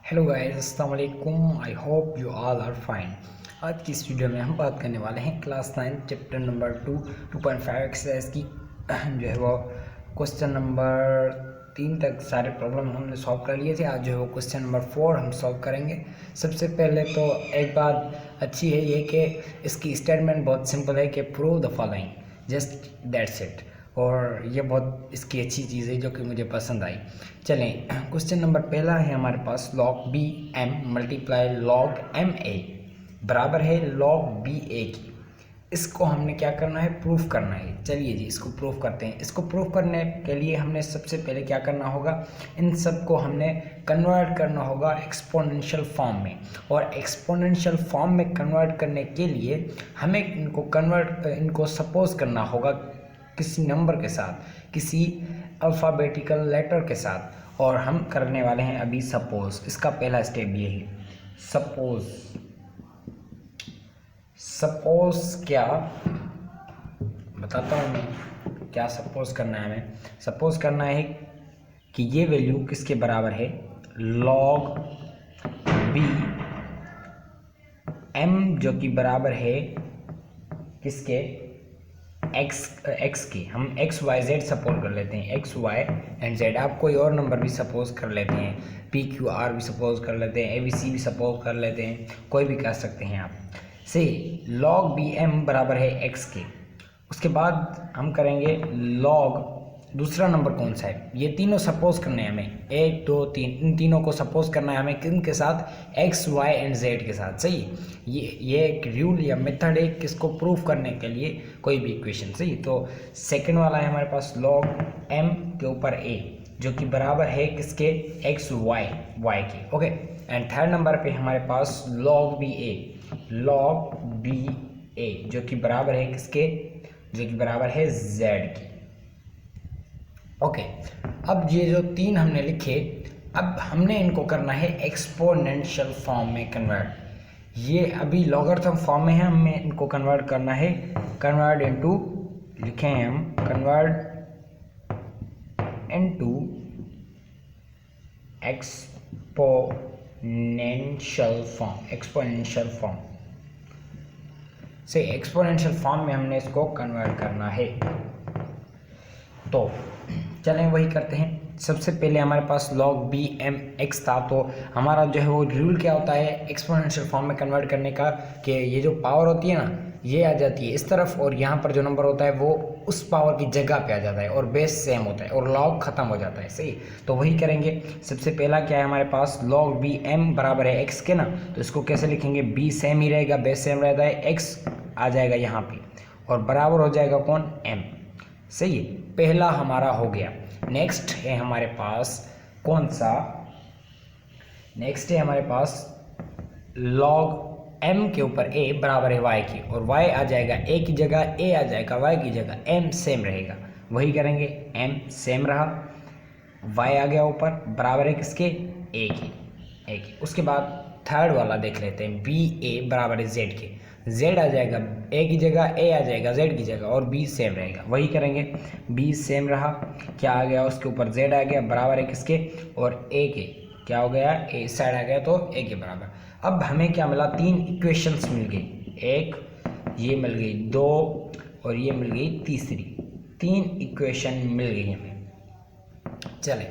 Hello guys, अस्सलाम वालेकुम। I hope you all are fine. आज की इस वीडियो में हम बात करने वाले हैं क्लास 9 चैप्टर नंबर 2.5 एक्सरसाइज की जो है वो क्वेश्चन नंबर 3 तक सारे प्रॉब्लम हमने सॉल्व कर लिए थे। आज जो है वो क्वेश्चन नंबर 4 हम सॉल्व करेंगे। सबसे पहले तो एक बात अच्छी है ये कि इसकी स्टेटमेंट बहुत सिंपल है कि prove the following, just that's it. और ये बहुत इसकी अच्छी चीज़ है जो कि मुझे पसंद आई। चलें, क्वेश्चन नंबर पहला है हमारे पास log B M multiply log M A बराबर है log बी ए की। इसको हमने क्या करना है, प्रूफ करना है। चलिए जी, इसको प्रूफ करते हैं। इसको प्रूफ करने के लिए हमने सबसे पहले क्या करना होगा, इन सब को हमने कन्वर्ट करना होगा एक्सपोनेंशियल फॉर्म में। और एक्सपोनेंशियल फॉर्म में कन्वर्ट करने के लिए हमें इनको सपोज करना होगा किसी नंबर के साथ, किसी अल्फ़ाबेटिकल लेटर के साथ। और हम करने वाले हैं अभी सपोज। इसका पहला स्टेप ये है, सपोज क्या बताता हूँ मैं, क्या सपोज करना है हमें। सपोज करना है कि ये वैल्यू किसके बराबर है, log बी एम, जो कि बराबर है किसके, एक्स की। हम एक्स वाई जेड सपोज कर लेते हैं, एक्स वाई एंड जेड। आप कोई और नंबर भी सपोज कर लेते हैं, पी क्यू आर भी सपोज कर लेते हैं, ए बी सी भी सपोज कर लेते हैं, कोई भी कर सकते हैं आप। से log बी एम बराबर है एक्स के। उसके बाद हम करेंगे log दूसरा नंबर कौन सा है, ये तीनों सपोज करने हैं हमें, 1 2 3, इन तीनों को सपोज करना है हमें किन के साथ, एक्स वाई एंड जेड के साथ। सही, ये एक रूल या मेथड है किसको प्रूफ करने के लिए कोई भी इक्वेशन। सही, तो सेकंड वाला है हमारे पास log m के ऊपर a, जो कि बराबर है किसके, एक्स वाई के। ओके, एंड थर्ड नंबर पे हमारे पास log बी ए, जो कि बराबर है किसके, जो कि बराबर है z की। ओके, अब ये जो तीन हमने लिखे, अब हमने इनको करना है एक्सपोनेंशियल फॉर्म में कन्वर्ट। ये अभी लॉगरिथम फॉर्म में है, हमें इनको कन्वर्ट करना है, कन्वर्ट इनटू, लिखे हैं हम, कन्वर्ट इनटू एक्सपोनेंशियल फॉर्म से एक्सपोनेंशियल फॉर्म में हमने इसको कन्वर्ट करना है। तो चलें वही करते हैं। सबसे पहले हमारे पास log बी एम एक्स था, तो हमारा जो है वो रूल क्या होता है एक्सपोनेंशियल फॉर्म में कन्वर्ट करने का, कि ये जो पावर होती है ना, ये आ जाती है इस तरफ, और यहाँ पर जो नंबर होता है वो उस पावर की जगह पे आ जाता है, और बेस सेम होता है, और log खत्म हो जाता है। सही, तो वही करेंगे। सबसे पहला क्या है हमारे पास, log बी एम बराबर है एक्स के ना, तो इसको कैसे लिखेंगे, बी सेम ही रहेगा, बेस सेम रहता है, एक्स आ जाएगा यहाँ पे, और बराबर हो जाएगा कौन, एम। सही है, पहला हमारा हो गया। नेक्स्ट है हमारे पास कौन सा, नेक्स्ट है हमारे पास log m के ऊपर a बराबर है y की, और y आ जाएगा a की जगह, a आ जाएगा y की जगह, m सेम रहेगा। वही करेंगे, m सेम रहा, y आ गया ऊपर, बराबर है किसके, a की। उसके बाद थर्ड वाला देख लेते हैं, बी ए बराबर है z के। z आ जाएगा a की जगह, a आ जाएगा z की जगह, और b सेम रहेगा। वही करेंगे, b सेम रहा, क्या आ गया उसके ऊपर, z आ गया, बराबर है किसके, और a के, क्या हो गया, a साइड आ गया तो a के बराबर। अब हमें क्या मिला, तीन इक्वेशंस मिल गई, एक ये मिल गई, दो और ये मिल गई तीसरी, तीन इक्वेशन मिल गई हमें। चले,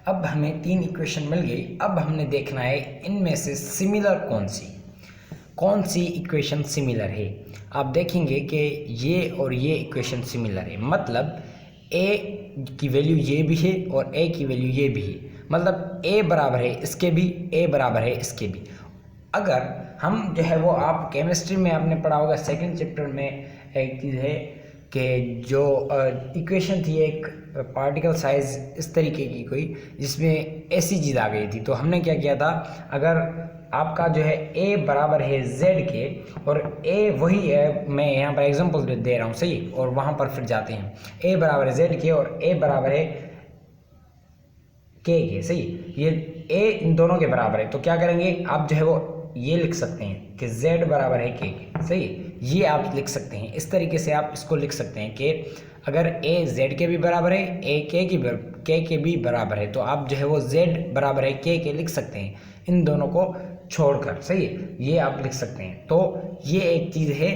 अब हमें तीन इक्वेशन मिल गई। अब हमने देखना है इनमें से सिमिलर कौन सी इक्वेशन सिमिलर है। आप देखेंगे कि ये और ये इक्वेशन सिमिलर है, मतलब a की वैल्यू ये भी है और a की वैल्यू ये भी है, मतलब a बराबर है इसके भी, a बराबर है इसके भी। अगर हम जो है वो, आप केमिस्ट्री में आपने पढ़ा होगा सेकंड चैप्टर में, एक चीज़ है कि जो इक्वेशन थी, एक पार्टिकल साइज इस तरीके की कोई, जिसमें ऐसी चीज़ आ गई थी। तो हमने क्या किया था, अगर आपका जो है a बराबर है z के, और a वही है, मैं यहाँ पर एग्जांपल दे रहा हूँ। सही, और वहाँ पर फिर जाते हैं, a बराबर है z के और a बराबर है k के। सही, ये a इन दोनों के बराबर है, तो क्या करेंगे आप जो है वो ये लिख सकते हैं कि z बराबर है k के। सही, ये आप लिख सकते हैं, इस तरीके से आप इसको लिख सकते हैं कि अगर ए जेड के भी बराबर है, ए के के भी बराबर है, तो आप जो है वो जेड बराबर है के लिख सकते हैं, इन दोनों को छोड़कर। सही है, ये आप लिख सकते हैं। तो ये एक चीज़ है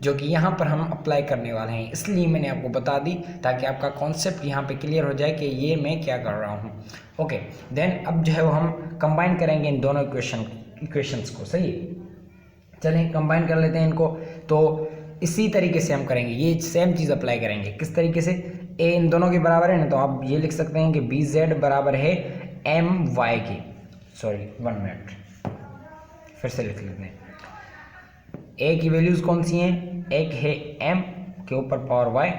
जो कि यहाँ पर हम अप्लाई करने वाले हैं, इसलिए मैंने आपको बता दी ताकि आपका कॉन्सेप्ट यहाँ पे क्लियर हो जाए कि ये मैं क्या कर रहा हूँ। ओके, देन अब जो है वो हम कंबाइन करेंगे इन दोनों इक्वेशंस को। सही है, चलें कंबाइन कर लेते हैं इनको। तो इसी तरीके से हम करेंगे, ये सेम चीज़ अप्लाई करेंगे। किस तरीके से? ए इन दोनों के बराबर है ना, तो आप ये लिख सकते हैं कि बी जेड बराबर है एम वाई के। सॉरी 1 मिनट, फिर से लिख लेते हैं। ए की वैल्यूज़ कौन सी हैं? एक है एम के ऊपर पावर वाई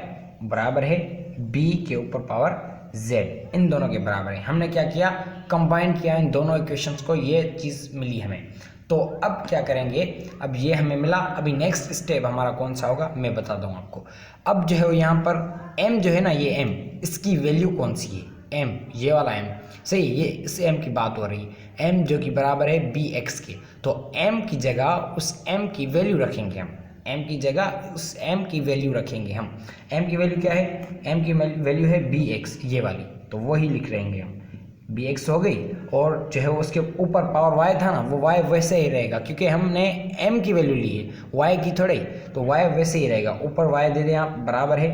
बराबर है बी के ऊपर पावर जेड, इन दोनों के बराबर है। हमने क्या किया? कंबाइन किया इन दोनों इक्वेशंस को, ये चीज़ मिली हमें। तो अब क्या करेंगे? अब ये हमें मिला, अभी नेक्स्ट स्टेप हमारा कौन सा होगा मैं बता दूँ आपको। अब जो है यहाँ पर m जो है ना, ये m, इसकी वैल्यू कौन सी है? m, ये वाला m। सही, ये इस m की बात हो रही है, m जो कि बराबर है bx के। तो m की जगह उस m की वैल्यू रखेंगे हम, m की जगह उस m की वैल्यू रखेंगे हम। m की वैल्यू क्या है? m की वैल्यू है bx, ये वाली, तो वही लिख रहेंगे हम। bx हो गई, और जो है उसके ऊपर पावर y था ना, वो y वैसे ही रहेगा क्योंकि हमने m की वैल्यू ली है, y की थोड़ी, तो y वैसे ही रहेगा। ऊपर y दे दें आप, बराबर है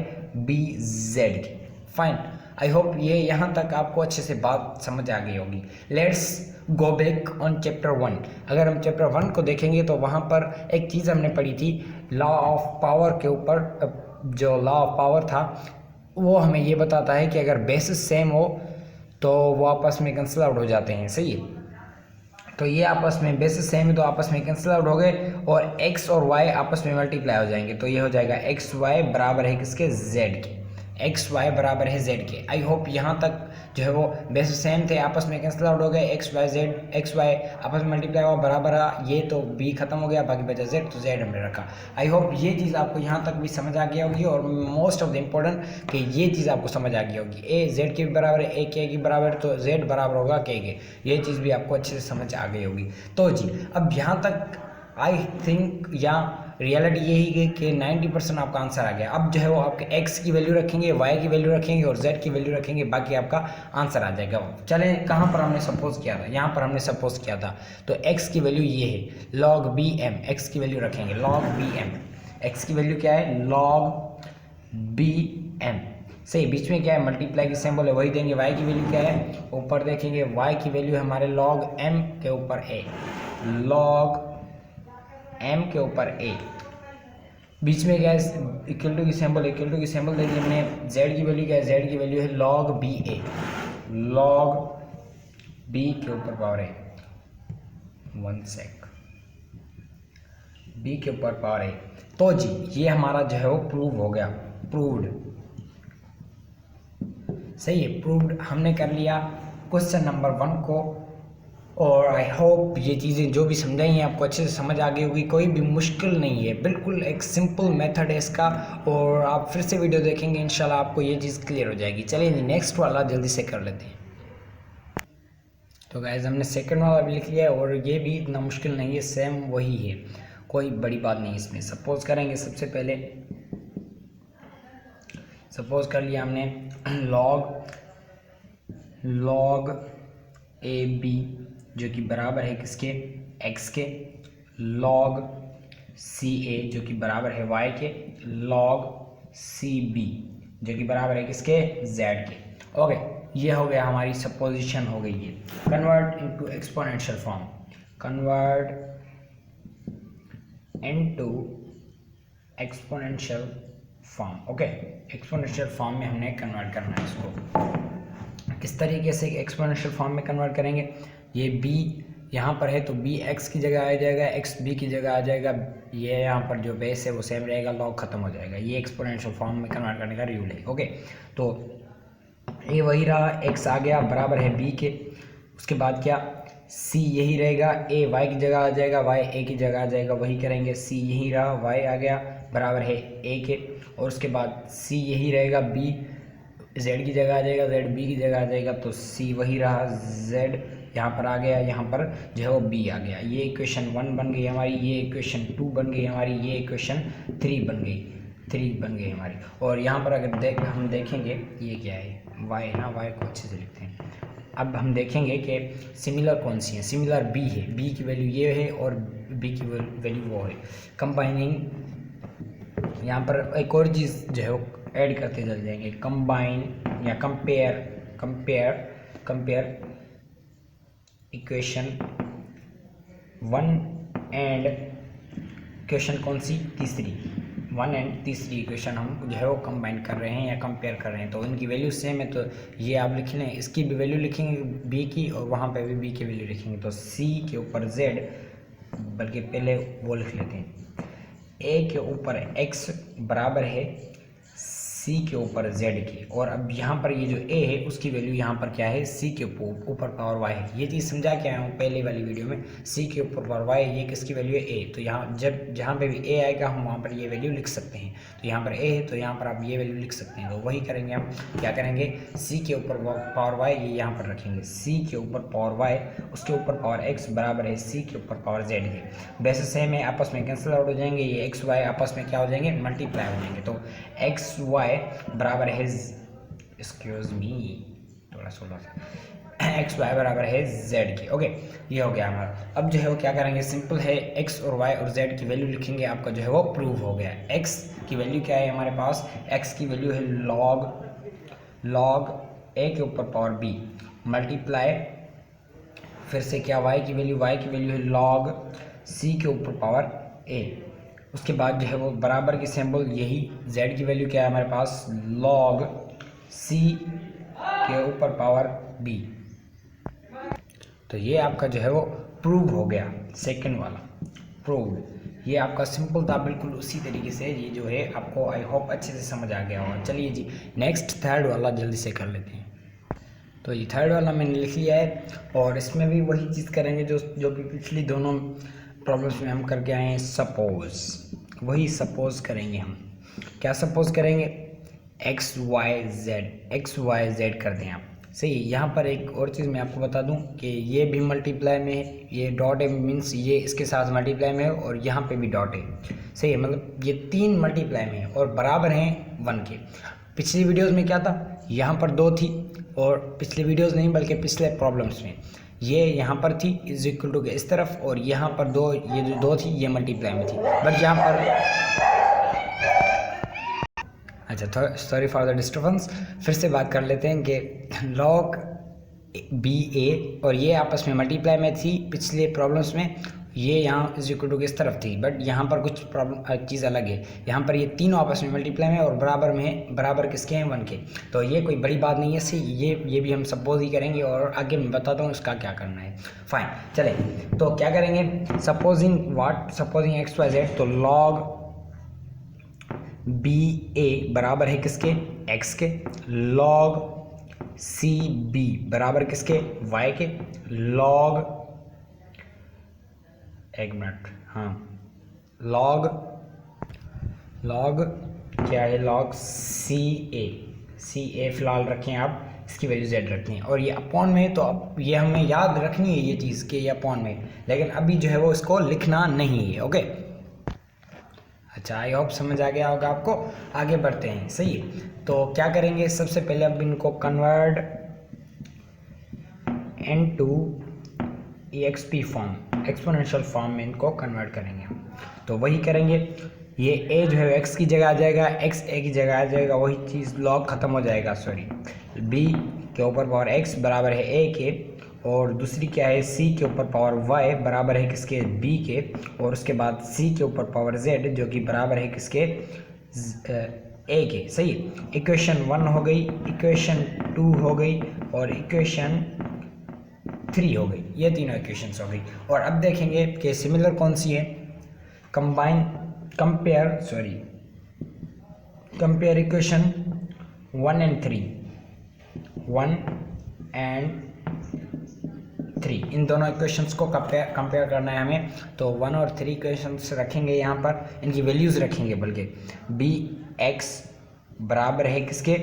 bz के। फाइन, आई होप ये यहाँ तक आपको अच्छे से बात समझ आ गई होगी। Let's go back on chapter 1। अगर हम चैप्टर 1 को देखेंगे तो वहाँ पर एक चीज़ हमने पढ़ी थी, लॉ ऑफ पावर के ऊपर। जो लॉ ऑफ पावर था वो हमें ये बताता है कि अगर बेसिस सेम हो तो वो आपस में कैंसिल आउट हो जाते हैं। सही है, तो ये आपस में बेसिस सेम है तो आपस में कैंसिल आउट हो गए, और x और y आपस में मल्टीप्लाई हो जाएंगे, तो ये हो जाएगा एक्स वाई बराबर है किसके? z के। एक्स वाई बराबर है z के। आई होप यहाँ तक जो है वो बेसिस सेम थे, आपस में कैंसिल आउट हो गए, एक्स वाई आपस में मल्टीप्लाई हुआ, बराबर आ, ये तो b खत्म हो गया, बाकी बचा z, तो z हमने रखा। आई होप ये चीज़ आपको यहाँ तक भी समझ आ गई होगी, और मोस्ट ऑफ द इम्पोर्टेंट कि ये चीज़ आपको समझ आ गई होगी। a z के बराबर है, a के बराबर, तो z बराबर होगा k के। ये चीज़ भी आपको अच्छे से समझ आ गई होगी। तो जी अब यहाँ तक आई थिंक या रियलिटी यही है कि 90% आपका आंसर आ गया। अब जो है वो आपके x की वैल्यू रखेंगे, y की वैल्यू रखेंगे और z की वैल्यू रखेंगे, बाकी आपका आंसर आ जाएगा। चले कहाँ पर हमने सपोज किया था? यहाँ पर हमने सपोज किया था, तो x की वैल्यू ये है log bm, x की वैल्यू रखेंगे log bm। x की वैल्यू क्या है? log bm। सही, बीच में क्या है? मल्टीप्लाई की सिंबल है, वही देंगे। y की वैल्यू क्या है? ऊपर देखेंगे, y की वैल्यू है हमारे log m के ऊपर a, log m के ऊपर a। बीच में क्या है? इक्वल टू की सिंबल दे दी हमने। z की वैल्यू क्या है? z की वैल्यू है log ba, log b के ऊपर पावर है, 1 सेक, b के ऊपर पावर है। तो जी ये हमारा जो है वो प्रूव हो गया, प्रूव्ड। सही है, प्रूव्ड हमने कर लिया क्वेश्चन नंबर 1 को। और आई होप ये चीज़ें जो भी समझाई हैं आपको अच्छे से समझ आ गई होगी, कोई भी मुश्किल नहीं है, बिल्कुल एक सिंपल मेथड है इसका। और आप फिर से वीडियो देखेंगे, इंशाल्लाह आपको ये चीज़ क्लियर हो जाएगी। चलिए नेक्स्ट वाला जल्दी से कर लेते हैं। तो गाइस हमने सेकंड वाला भी लिख लिया है, और ये भी इतना मुश्किल नहीं है, सेम वही है, कोई बड़ी बात नहीं इसमें। सपोज करेंगे, सबसे पहले सपोज कर लिया हमने log ए बी जो कि बराबर है किसके? x के, log सी ए जो कि बराबर है y के, log सी बी जो कि बराबर है किसके? z के। ओके, ये हो गया, हमारी सपोजिशन हो गई है। Convert into exponential form, convert into exponential form. Okay, exponential form में हमने कन्वर्ट करना है इसको। किस तरीके से एक्सपोनेंशियल फॉर्म में कन्वर्ट करेंगे? ये b यहाँ पर है तो b x की जगह आ जाएगा, x b की जगह आ जाएगा। ये यहाँ पर जो बेस है वो सेम रहेगा, लॉग खत्म हो जाएगा। ये एक्सपोनेंशियल फॉर्म में कन्वर्ट करने का रूल है। ओके, तो a वही रहा, x आ गया बराबर है b के। उसके बाद क्या? c यही रहेगा, a y की जगह आ जाएगा, y a की जगह आ जाएगा, वही करेंगे। c यही रहा, y आ गया बराबर है a के। और उसके बाद c यही रहेगा, b z की जगह आ जाएगा, z b की जगह आ जाएगा, तो c वही रहा, z यहाँ पर आ गया, यहाँ पर जो है वो b आ गया। ये इक्वेशन 1 बन गई हमारी, ये इक्वेशन 2 बन गई हमारी, ये इक्वेशन 3 बन गई। 3 बन गई हमारी। और यहाँ पर अगर हम देखेंगे ये क्या है, y है ना, y को अच्छे से लिखते हैं। अब हम देखेंगे कि सिमिलर कौन सी है। सिमिलर b है, b की वैल्यू ये है और b की वैल्यू वो है। कंबाइनिंग, यहाँ पर एक और चीज़ जो है वो ऐड करते चल जाएंगे, कंबाइन या कंपेयर इक्वेशन 1 एंड इक्वेशन कौन सी, तीसरी, 1 एंड तीसरी इक्वेशन हम जो है वो कंबाइन कर रहे हैं या कंपेयर कर रहे हैं। तो इनकी वैल्यू सेम है, तो ये आप लिख लें, इसकी भी वैल्यू लिखेंगे b की और वहाँ पे भी b की वैल्यू लिखेंगे। तो c के ऊपर z, बल्कि पहले वो लिख लेते हैं, a के ऊपर x बराबर है c के ऊपर z के। और अब यहाँ पर ये जो a है उसकी वैल्यू यहाँ पर क्या है, c के ऊपर पावर y है। ये चीज़ समझा के आया हूँ पहले वाली वीडियो में, c के ऊपर पावर y, ये किसकी वैल्यू है, a। तो यहाँ जब जहाँ पे भी a आएगा हम वहाँ पर ये वैल्यू लिख सकते हैं। तो यहाँ पर a है तो यहाँ पर आप ये वैल्यू लिख सकते हैं। तो वही करेंगे हम, क्या करेंगे, c के ऊपर पावर y ये यहाँ पर रखेंगे, c के ऊपर पावर y, उसके ऊपर पावर x बराबर है c के ऊपर पावर z के। वैसे सेम है, आपस में कैंसिल आउट हो जाएंगे, ये x y आपस में क्या हो जाएंगे, मल्टीप्लाई हो जाएंगे। तो x y बराबर है, एक्सक्यूज मी थोड़ा सोलह सा, एक्स वाई बराबर है जेड के। ओके, ये हो गया हमारा। अब जो है वो क्या करेंगे, सिंपल है, एक्स और वाई और जेड की वैल्यू लिखेंगे, आपका जो है वो प्रूव हो गया। एक्स की वैल्यू क्या है हमारे पास, एक्स की वैल्यू है लॉग ए के ऊपर पावर बी मल्टीप्लाई, फिर से क्या, वाई की वैल्यू है लॉग सी के ऊपर पावर ए। उसके बाद जो है वो बराबर की सिंबल, यही z की वैल्यू क्या है हमारे पास, log c के ऊपर पावर b। तो ये आपका जो है वो प्रूव हो गया, सेकंड वाला प्रूव। ये आपका सिंपल था, बिल्कुल उसी तरीके से ये जो है आपको आई होप अच्छे से समझ आ गया होगा। चलिए जी, नेक्स्ट थर्ड वाला जल्दी से कर लेते हैं। तो ये थर्ड वाला मैंने लिख लिया है और इसमें भी वही चीज़ करेंगे जो कि पिछली दोनों प्रॉब्लम्स में हम करके आए हैं। वही सपोज करेंगे हम। क्या सपोज करेंगे, एक्स वाई जेड कर दें आप। सही, यहाँ पर एक और चीज़ मैं आपको बता दूं कि ये भी मल्टीप्लाई में है, ये डॉट है मीन्स ये इसके साथ मल्टीप्लाई में है और यहाँ पे भी डॉट है। सही है, मतलब ये 3 मल्टीप्लाई में है और बराबर हैं 1 के। पिछली वीडियोज़ में क्या था, यहाँ पर 2 थी, और पिछली वीडियोज़ नहीं बल्कि पिछले प्रॉब्लम्स में ये यहाँ पर थी इज इक्वल टू के इस तरफ, और यहाँ पर 2, ये जो 2 थी ये मल्टीप्लाई में थी। बट यहाँ पर अच्छा, सॉरी फॉर द डिस्टर्बेंस, फिर से बात कर लेते हैं कि लॉग बी ए और ये आपस में मल्टीप्लाई में थी पिछले प्रॉब्लम्स में, ये यहाँ इज इक्वल टू इस तरफ थी। बट यहाँ पर कुछ प्रॉब्लम चीज़ अलग है, यहाँ पर ये तीनों आपस में मल्टीप्लाई में और बराबर किसके हैं, 1 के। तो ये कोई बड़ी बात नहीं है, सी ये भी हम सपोज ही करेंगे और आगे मैं बताता हूँ इसका क्या करना है। फाइन, चले तो क्या करेंगे, सपोजिंग एक्स वाई जेड। तो लॉग बी ए बराबर है किसके, एक्स के, लॉग सी बी बराबर किसके, वाई के, लॉग, एक मिनट, हाँ, लॉग क्या है, लॉग सी ए फिलहाल रखें आप, इसकी वैल्यू z रखें, और ये अपॉन में। तो अब ये हमें याद रखनी है ये चीज़ कि ये अपॉन में, लेकिन अभी जो है वो इसको लिखना नहीं है। ओके, अच्छा, आई होप समझ आ गया होगा आपको। आगे बढ़ते हैं, सही है। तो क्या करेंगे, सबसे पहले अब इनको convert into XP form, exponential form में इनको कन्वर्ट करेंगे हम। तो वही करेंगे, ये a जो है x की जगह आ जाएगा, x a की जगह आ जाएगा, वही चीज़ लॉग ख़त्म हो जाएगा, सॉरी, b के ऊपर पावर x बराबर है a के, और दूसरी क्या है, c के ऊपर पावर y बराबर है किसके, b के, और उसके बाद c के ऊपर पावर z जो कि बराबर है किसके, a के। सही, इक्वेशन 1 हो गई, इक्वेशन 2 हो गई और इक्वेशन 3 हो गई, ये तीनों इक्वेशंस हो गई। और अब देखेंगे कि सिमिलर कौन सी है, कंपेयर इक्वेशन 1 एंड 3, इन दोनों इक्वेशंस को कंपेयर करना है हमें। तो 1 और 3 इक्वेशंस रखेंगे यहाँ पर, इनकी वैल्यूज़ रखेंगे, बल्कि बी एक्स बराबर है किसके,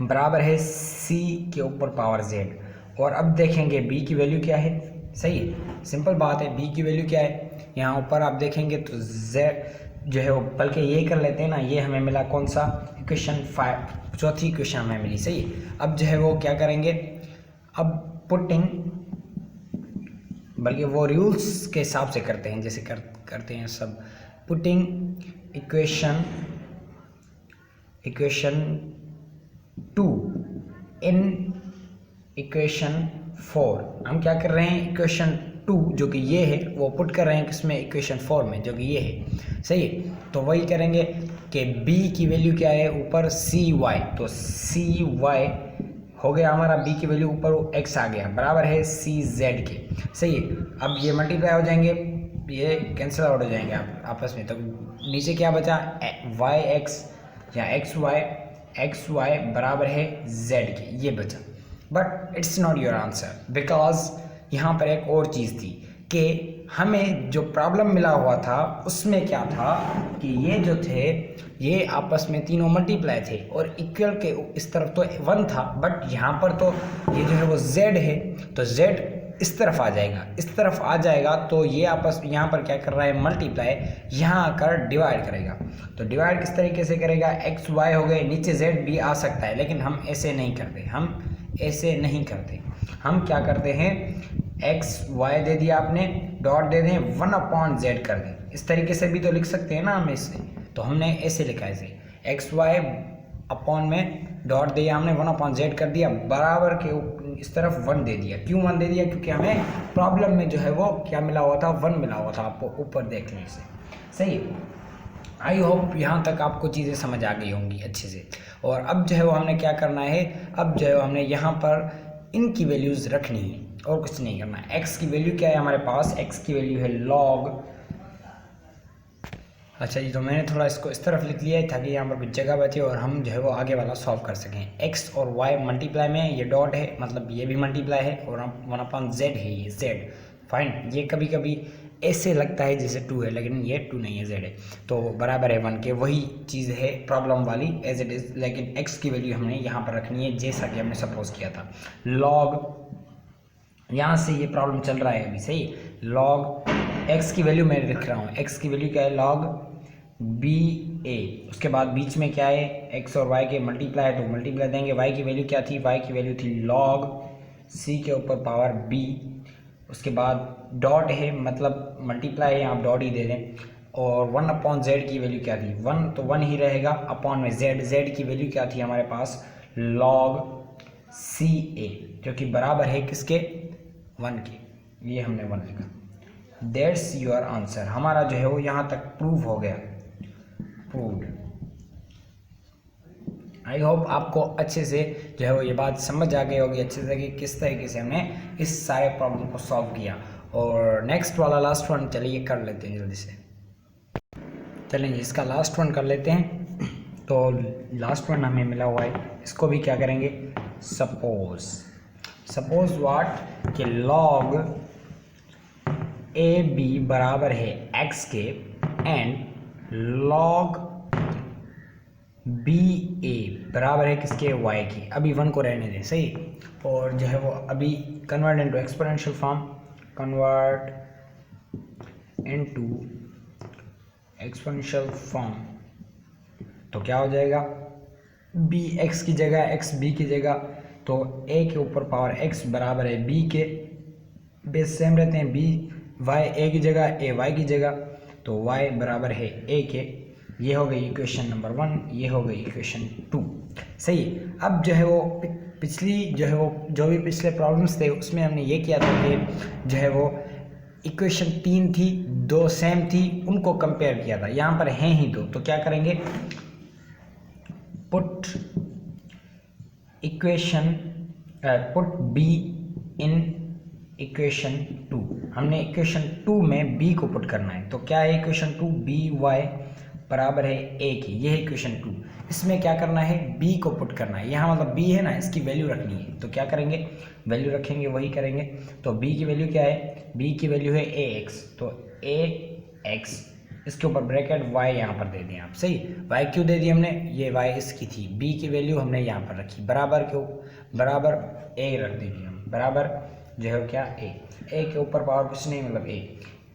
बराबर है सी के ऊपर पावर जेड। और अब देखेंगे b की वैल्यू क्या है। सही है, सिंपल बात है, b की वैल्यू क्या है, यहाँ ऊपर आप देखेंगे तो जो है वो बल्कि ये कर लेते हैं ना, ये हमें मिला कौन सा इक्वेशन 5, चौथी इक्वेशन हमें मिली, सही है। अब जो है वो क्या करेंगे, अब पुटिंग, बल्कि वो रूल्स के हिसाब से करते हैं जैसे करते हैं सब। पुटिंग इक्वेशन 2 इन इक्वेशन 4, हम क्या कर रहे हैं, इक्वेशन 2 जो कि ये है वो पुट कर रहे हैं किसमें, इक्वेशन 4 में जो कि ये है, सही है। तो वही करेंगे कि b की वैल्यू क्या है, ऊपर cy, तो cy हो गया हमारा, b की वैल्यू ऊपर x आ गया, बराबर है cz के, सही है। अब ये मल्टीप्लाई हो जाएंगे, ये कैंसिल आउट हो जाएंगे आपस में, तो नीचे क्या बचा, yx या xy बराबर है z के, ये बचा। But it's not your answer, because यहाँ पर एक और चीज़ थी कि हमें जो प्रॉब्लम मिला हुआ था उसमें क्या था कि ये जो थे ये आपस में तीनों मल्टीप्लाई थे और इक्वल के इस तरफ तो 1 था, बट यहाँ पर तो ये जो है वो z है, तो z इस तरफ आ जाएगा, इस तरफ आ जाएगा, तो ये आपस यहाँ पर क्या कर रहा है, मल्टीप्लाई, यहाँ आकर डिवाइड करेगा। तो डिवाइड किस तरीके से करेगा, एक्स वाई हो गए, नीचे z भी आ सकता है, लेकिन हम ऐसे नहीं करते, हम क्या करते हैं, एक्स वाई दे दिया आपने, डॉट दे दें, 1/z कर दें, इस तरीके से भी तो लिख सकते हैं ना हम इससे, तो हमने ऐसे लिखा है, इसे एक्स वाई अपॉन में डॉट दिया हमने, 1/z कर दिया, बराबर के इस तरफ 1 दे दिया। क्यों 1 दे दिया, क्योंकि हमें प्रॉब्लम में जो है वो क्या मिला हुआ था, 1 मिला हुआ था, आपको ऊपर देखने से, सही। आई होप यहाँ तक आपको चीज़ें समझ आ गई होंगी अच्छे से। और अब जो है वो हमने क्या करना है, अब जो है वो हमने यहाँ पर इनकी वैल्यूज़ रखनी है और कुछ नहीं करना है। एक्स की वैल्यू क्या है हमारे पास, एक्स की वैल्यू है लॉग, अच्छा जी, तो मैंने थोड़ा इसको इस तरफ लिख लिया है ताकि यहाँ पर कुछ जगह बचे और हम जो है वो आगे वाला सॉल्व कर सकें। एक्स और वाई मल्टीप्लाई में, ये डॉट है मतलब ये भी मल्टीप्लाई है, और 1/z है, ये z, फाइन। ये कभी कभी ऐसे लगता है जैसे 2 है, लेकिन ये 2 नहीं है, z है, तो बराबर है 1 के, वही चीज़ है प्रॉब्लम वाली एज इट इज़, लेकिन x की वैल्यू हमने यहाँ पर रखनी है जैसा कि हमने सपोज किया था। लॉग, यहाँ से ये प्रॉब्लम चल रहा है अभी, सही, लॉग x की वैल्यू मैं लिख रहा हूँ, x की वैल्यू क्या है, लॉग ba, उसके बाद बीच में क्या है, x और y के मल्टीप्लाई है तो मल्टीप्लाई देंगे। y की वैल्यू क्या थी, y की वैल्यू थी log c के ऊपर पावर b, उसके बाद डॉट है मतलब मल्टीप्लाई है, आप डॉट ही दे दें, और 1/z की वैल्यू क्या थी, 1, तो 1 ही रहेगा, अपॉन में z की वैल्यू क्या थी हमारे पास, log ca, जो कि बराबर है किसके, 1 के, ये हमने 1 लिखा। दैट्स योर आंसर, हमारा जो है वो यहाँ तक प्रूव हो गया, प्रूव्ड। आई होप आपको अच्छे से जो है वो ये बात समझ आ गई होगी अच्छे से कि किस तरीके से हमने इस सारे प्रॉब्लम को सॉल्व किया। और नेक्स्ट वाला लास्ट वन चलिए कर लेते हैं जल्दी से, चलिए इसका लास्ट वन कर लेते हैं। तो लास्ट वन हमें मिला हुआ है, इसको भी क्या करेंगे, सपोज वाट कि लॉग ए बी बराबर है x के एंड लॉग बी ए बराबर है किसके, y के। अभी 1 को रहने दें, सही, और जो है वो अभी convert into exponential form, convert into exponential form, तो क्या हो जाएगा, b x की जगह x b की जगह, तो a के ऊपर पावर x बराबर है b के, बेस सेम रहते हैं, b y a की जगह a y की जगह, तो y बराबर है a के। ये हो गई इक्वेशन नंबर 1, ये हो गई इक्वेशन 2, सही। अब जो है वो पिछली जो है वो जो भी पिछले प्रॉब्लम्स थे उसमें हमने ये किया था कि जो है वो इक्वेशन 3 थी, 2 सेम थी, उनको कंपेयर किया था, यहाँ पर हैं ही 2, तो क्या करेंगे, पुट b इन इक्वेशन 2, हमने इक्वेशन 2 में b को पुट करना है, तो क्या है इक्वेशन 2, by बराबर है a की, ये है इक्वेशन 2। इसमें क्या करना है, b को पुट करना है, यहाँ मतलब b है ना, इसकी वैल्यू रखनी है, तो क्या करेंगे, वैल्यू रखेंगे, वही करेंगे। तो b की वैल्यू क्या है, b की वैल्यू है ax, तो ax, इसके ऊपर ब्रैकेट y यहाँ पर दे दें आप, सही। y क्यों दे दी हमने, ये y इसकी थी, b की वैल्यू हमने यहाँ पर रखी, बराबर क्यों, बराबर a रख दीजिए हम, बराबर जो है क्या a के ऊपर पावर कुछ नहीं मतलब a,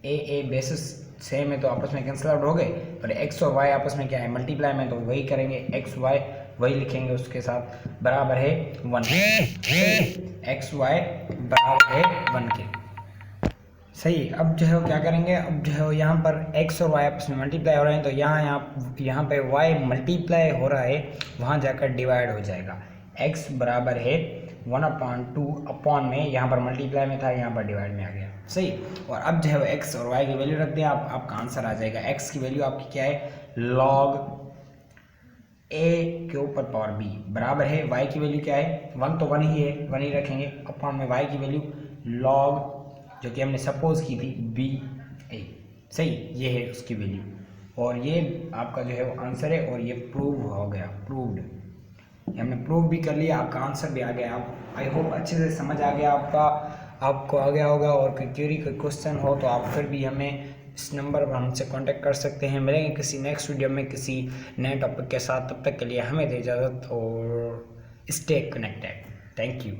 ए बेसिस सेम है तो आपस में कैंसिल आउट हो गए, पर एक्स और वाई आपस में क्या है मल्टीप्लाई में, तो वही करेंगे, एक्स वाई वही लिखेंगे उसके साथ, बराबर है 1 एक्स वाई बराबर है 1 के। सही। अब जो है क्या करेंगे, अब जो है यहाँ पर एक्स और वाई आपस में मल्टीप्लाई हो रहे हैं, तो यहाँ पे वाई मल्टीप्लाई हो रहा है, वहाँ जाकर डिवाइड हो जाएगा। एक्स बराबर है 1/2 अपॉन में, यहाँ पर मल्टीप्लाई में था, यहाँ पर डिवाइड में आ गया। सही। और अब जो है एक्स और वाई की वैल्यू रख दें, आपका आंसर आ जाएगा। एक्स की वैल्यू आपकी क्या है, लॉग ए के ऊपर पावर बी बराबर है, वाई की वैल्यू क्या है 1, तो 1 ही है, 1 ही रखेंगे, अपॉन में वाई की वैल्यू लॉग जो कि हमने सपोज की थी बी ए। सही, ये है उसकी वैल्यू, और ये आपका जो है वो आंसर है, और ये प्रूव हो गया, प्रूव्ड। हमने प्रूव भी कर लिया, आपका आंसर भी आ गया। आप आई होप अच्छे से समझ आ गया आपको आ गया होगा। और कोई क्वेरी कोई क्वेश्चन हो तो आप फिर भी हमें इस नंबर पर हमसे कांटेक्ट कर सकते हैं। मिलेंगे किसी नेक्स्ट वीडियो में किसी नए टॉपिक के साथ, तब तक के लिए हमें दे इजाज़त और स्टे कनेक्टेड। Thank you.